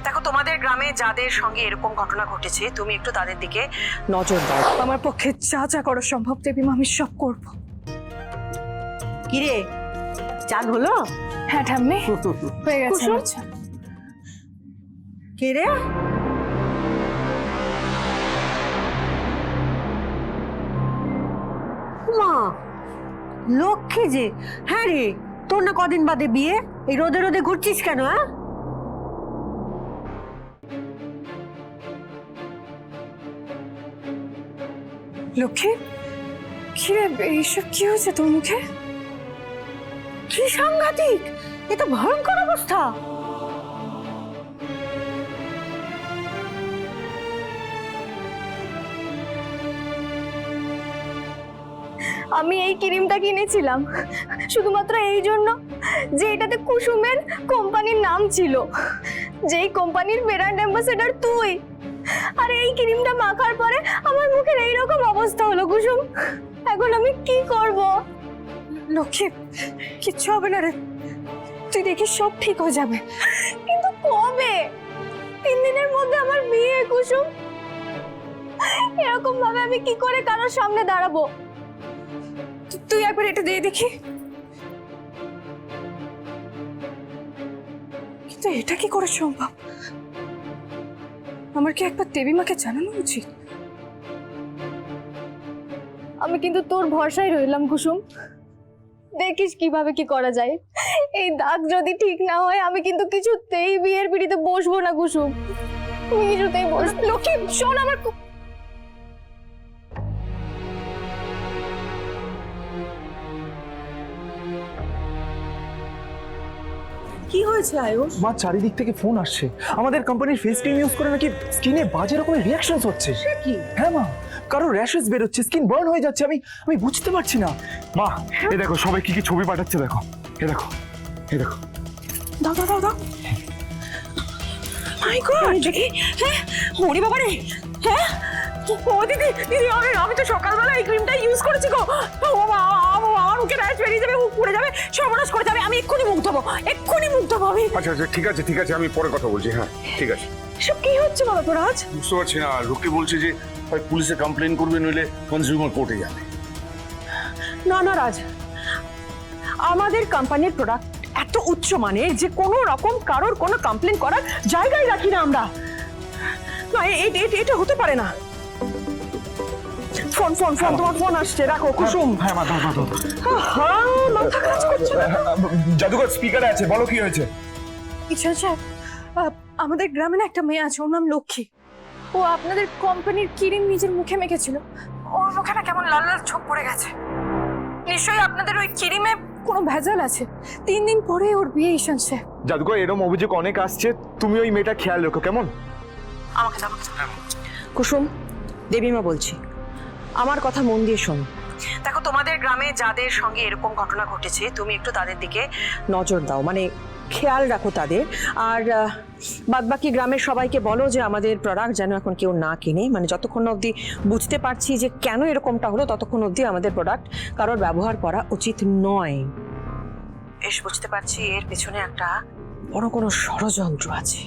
দেখো তোমাদের গ্রামে যাদের সঙ্গে এরকম ঘটনা ঘটেছে তুমি একটু তাদের দিকে নজর দাও। আমার পক্ষে যা যা করা সম্ভব দেবীমা আমি সব করব। কিরে চান হলো? হ্যাঁ ঠাম্মি হয়ে গেছে কুসুম? আমার চা। কে রে? মা লক্ষ্মী যে। হ্যাঁ রে, তোর না কদিন বাদে বিয়ে, এই রোদে রোদে ঘুরছিস কেন? হ্যাঁ লক্ষ্মী কিরে এইসব কি হয়েছে তোর মুখে? কি সাংঘাতিক, এ তো ভয়ঙ্কর অবস্থা। আমি এই ক্রিমটা কিনেছিলাম শুধুমাত্র এই জন্য যে এটাতে কুসুমের কোম্পানির নাম ছিল, যেই কোম্পানির ব্র্যান্ড অ্যাম্বাসেডর তুই। আর এই ক্রিমটা মাখার পরে আমার মুখের এইরকম অবস্থা হলো কুসুম। এখন আমি কি করব? লক্ষ্মী কিচ্ছু হবে না রে, তুই দেখিস সব ঠিক হয়ে যাবে। কিন্তু কবে? 3 দিনের মধ্যে আমার বিয়ে কুসুম। এরকম ভাবে আমি কি করে কারোর সামনে দাঁড়াবো? তুই একবার এটা দিয়ে দেখি। কিন্তু এটা কি করে সম্ভব? আমার কি একবার দেবীমাকে জানানো উচিত? আমি কিন্তু তোর ভরসায় রইলাম কুসুম, দেখিস কিভাবে কি করা যায়। এই দাগ যদি ঠিক না হয় আমি কিন্তু কিছুতেই বিয়ের পিড়িতে বসবো না কুসুম, আমি কিছুতেই বসবো। লক্ষ্মী শোন আমার কি হয়েছে আয়ুষ? মা চারিদিক থেকে ফোন আসছে, আমাদের কোম্পানির ফেস ক্রিম ইউজ করে নাকি স্কিনে বাজে রকমের রিঅ্যাকশনস হচ্ছে। কি? হ্যাঁ মা, কারো র্যাশেস বেরোচ্ছে, স্কিন বার্ন হয়ে যাচ্ছে। আমি বুঝতে পারছি না। মা এই দেখো সবাই কি কি ছবি পাঠাচ্ছে, দেখো এ দেখো এ দেখো। দাও দাও দাও দাও। মাই গড, হ্যাঁ ওরে বাবা রে। হ্যাঁ ও দিদি দিদি আমি তো সকালবেলা এই ক্রিমটা ইউজ করেছি গো। ও বাবা আমার মুখে র্যাশ বেরিয়ে যাবে, মুখ পুড়ে যাবে, সর্বনাশ করে যাবে। আমি এক্ষুনি মুখ ধোবো, এক্ষুনি মুখ ধোবো আমি। আচ্ছা আচ্ছা ঠিক আছে আমি পরে কথা বলছি। হ্যাঁ ঠিক আছে। সব কি হচ্ছে বাবা তোর আজ? বুঝতে পারছি না, লোকে বলছে যে হয় পুলিশে কমপ্লেন করবে নইলে কনজিউমার কোর্টে যাবে। না না রাজ, আমাদের কোম্পানির প্রোডাক্ট এত উচ্চ মানের যে কোনো রকম কারোর কোনো কমপ্লেন করার জায়গায় রাখি না আমরা। না এটা হতে পারে না। ফোন ফোন ফোন তোমার ফোন আসছে, রাখো কুসুম। হ্যাঁ মা দাও দাও দাও। হ্যাঁ মাথা কাজ করছে না। জাদুঘর স্পিকারে আছে, বলো কি হয়েছে? কিছু আছে? আমাদের গ্রামে না একটা মেয়ে আছে, ওর নাম লক্ষ্মী। ও আপনাদের কোম্পানির ক্রিম নিজের মুখে মেখেছিল, ওর মুখে না কেমন লাল লাল ছোপ পড়ে গেছে। নিশ্চয়ই আপনাদের ওই ক্রিমে কোনো ভেজাল আছে। 3 দিন পরে ওর বিয়ে এসেছে। জাদুঘর এরকম অভিযোগ অনেক আসছে, তুমি ওই মেয়েটা খেয়াল রেখো কেমন? আমাকে দাও। কুসুম, দেবীমা বলছি, আমার কথা মন দিয়ে শোনো। দেখো তোমাদের গ্রামে যাদের সঙ্গে এরকম ঘটনা ঘটেছে তুমি একটু তাদের দিকে নজর দাও, মানে খেয়াল রাখো তাদের। আর বাদবাকি গ্রামের সবাইকে বলো যে আমাদের প্রোডাক্ট যেন এখন কেউ না কিনে, মানে যতক্ষণ না অবধি বুঝতে পারছি যে কেন এরকমটা হলো ততক্ষণ অবধি আমাদের প্রোডাক্ট কারোর ব্যবহার করা উচিত নয়। বেশ বুঝতে পারছি এর পেছনে একটা বড় কোনো ষড়যন্ত্র আছে।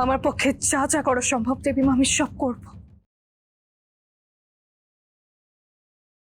আমার পক্ষে যা যা করা সম্ভব দেবীমা আমি সব করব।